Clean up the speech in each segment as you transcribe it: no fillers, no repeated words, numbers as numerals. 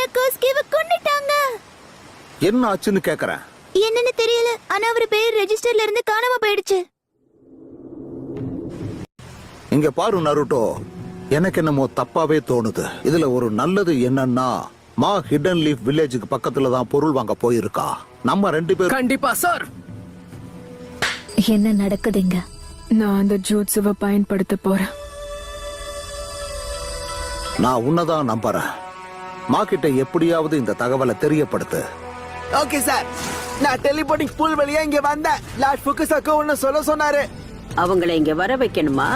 சக்கோஸ்கிவ கொன்னுட்டாங்க. என்ன ஆச்சுன்னு கேக்குறேன். என்னன்னு தெரியல, ஆனா அவர் பேர் ரெஜிஸ்டர்ல இருந்து காணாம போயிடுச்சு. இங்க பாரு நருட்டோ, எனக்கு என்னமோ தப்பாவே தோணுது. இதுல ஒரு நல்லது என்னன்னா, மா ஹிடன் லீஃப் வில்லேஜுக்கு பக்கத்துல தான் பொருள் வாங்க போயிருக்கா. நம்ம 2 பேரும் கண்டிப்பா சார். என்ன நடக்குதுங்க? நான் அந்த ஜூட்ஸுவை பயன்படுத்த போறேன். நான் உன்னதான் நம்புறேன். மா கிட்ட எப்படியாவது இந்த தகவலை தெரியப்படுத்து. ஓகே சார், நான் டெலிபோனிக் பூல் வழியா இங்க வந்தேன். லார்ட் ஃபுகுசாக்கா ஒன்னு சொல்ல சொன்னாரு. அவங்கள இங்க வர வைக்கணுமா?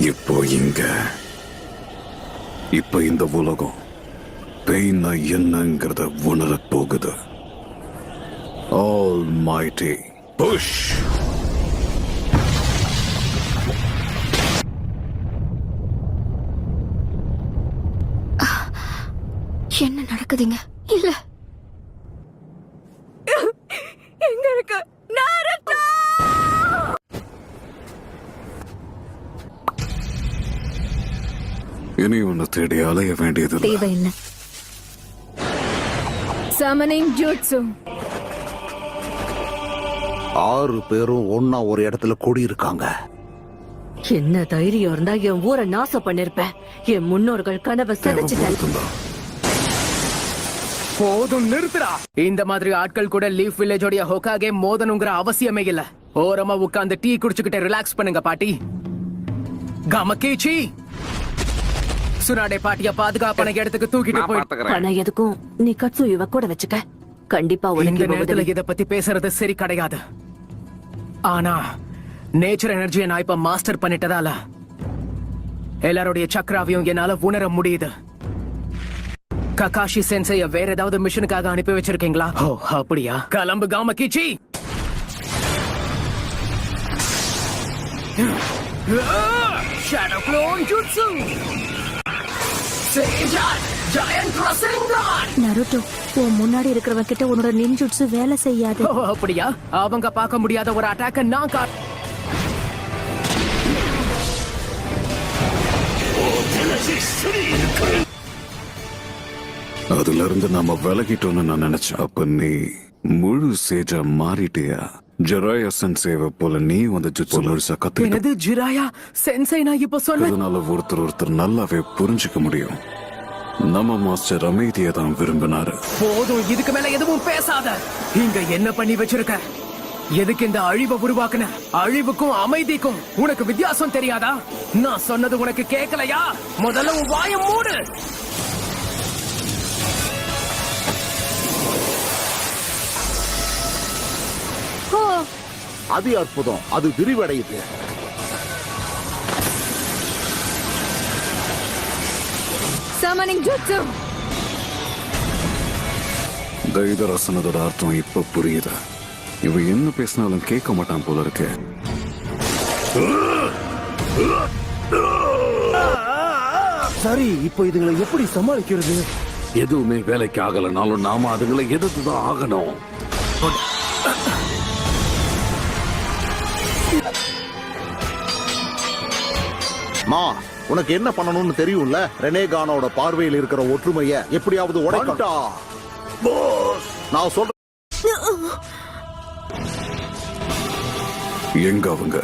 இப்போ இங்க இப்ப இந்த உலகம் பெயின்னா என்னங்கிறத உணரப் போகுது. Almighty push. என்ன நடக்குதுங்க? இல்ல எங்க இருக்கு நாருட்டோ? இனி ஒன்னு தேடி அலைய வேண்டியது தேவை என்ன? சமனிங் ஜூட்ஸு. 6 பேரும் ஒன்னா ஒரு இடத்துல கூடியிருக்காங்க. என்ன தைரியம் இருந்தா என் ஊரை நாசம் பண்ணிருப்பேன். என் முன்னோர்கள் கனவை சிதைச்சிட்டாங்க. போதும், நிறுத்துறா. இந்த மாதிரி ஆட்கள் கூட லீஃப் வில்லேஜோட ஹோகாகே மோதனுங்கிற அவசியமே இல்ல. ஓரமா உட்கார்ந்து டீ குடிச்சுக்கிட்டு ரிலாக்ஸ் பண்ணுங்க பாட்டி. கமக்கேச்சி சுனாடே பாட்டிய பாதுகாப்பான இடத்துக்கு தூக்கிட்டு போய். ஆனா எதுக்கும் நீ கட்சு இவ கூட வச்சுக்க. கண்டிப்பா இந்த உனக்கு நேரத்துல இத பத்தி பேசுறது சரி கிடையாது. ஆனா நேச்சர் எனர்ஜியை நான் இப்ப மாஸ்டர் பண்ணிட்டதால எல்லாருடைய சக்கராவையும் என்னால உணர முடியுது. ககாஷி சென்சைய வேற ஏதாவது மிஷனுக்காக அனுப்பி வச்சிருக்கீங்களா? ஓ அப்படியா? கிளம்பு காமக்கிச்சி. Shadow clone jutsu. நருட்டோ, உன் முன்னாடி இருக்கிறவன் கிட்ட உன்னோட நின்ஜுட்சு வேலை செய்யாது. ஓ அப்படியா? அவங்க பார்க்க முடியாத ஒரு அட்டாக்க நான் அதுல இருந்து நாம விலகிட்டோம்னு நான் நினைச்சேன். அப்ப நீ முழு சேஜா மாறிட்டியா? ஜெராயா சென்சேவ போல நீ வந்து ஜுட்சு முழுசா கத்துக்கிட்ட. என்னது ஜிராயா சென்சை? நான் இப்ப சொன்னேன். அதனால ஒருத்தர் நல்லாவே புரிஞ்சுக்க முடியும். நம்ம மாஸ்டர் அமைதியை தான் விரும்பினாரு. போதும், இதுக்கு மேல எதுவும் பேசாத. இங்க என்ன பண்ணி வச்சிருக்க? எதுக்கு இந்த அழிவை உருவாக்குன? அழிவுக்கும் அமைதிக்கும் உனக்கு வித்தியாசம் தெரியாதா? நான் சொன்னது உனக்கு கேட்கலையா? முதல்ல உன் வாயை மூடு. அது அற்புதம், அது விரிவடையுது. சமனிங் ஜூட்ஸு. தைதரசனதோட அர்த்தம் இப்ப புரியுது. இவ என்ன பேசினாலும் கேட்க மாட்டான் போல இருக்கு. சரி, இப்போ இதுங்களை எப்படி சமாளிக்கிறது? எதுவுமே வேலைக்கு ஆகலனாலும் நாம அதுங்களை எதிர்த்துதான் ஆகணும். மா, உனக்கு என்ன பண்ணணும்னு தெரியும்ல. ரெனேகானோட பார்வையில் இருக்கிற ஒற்றுமையை எப்படியாவது உடைக்கணும். நான் சொல்றேன். எங்க அவங்க?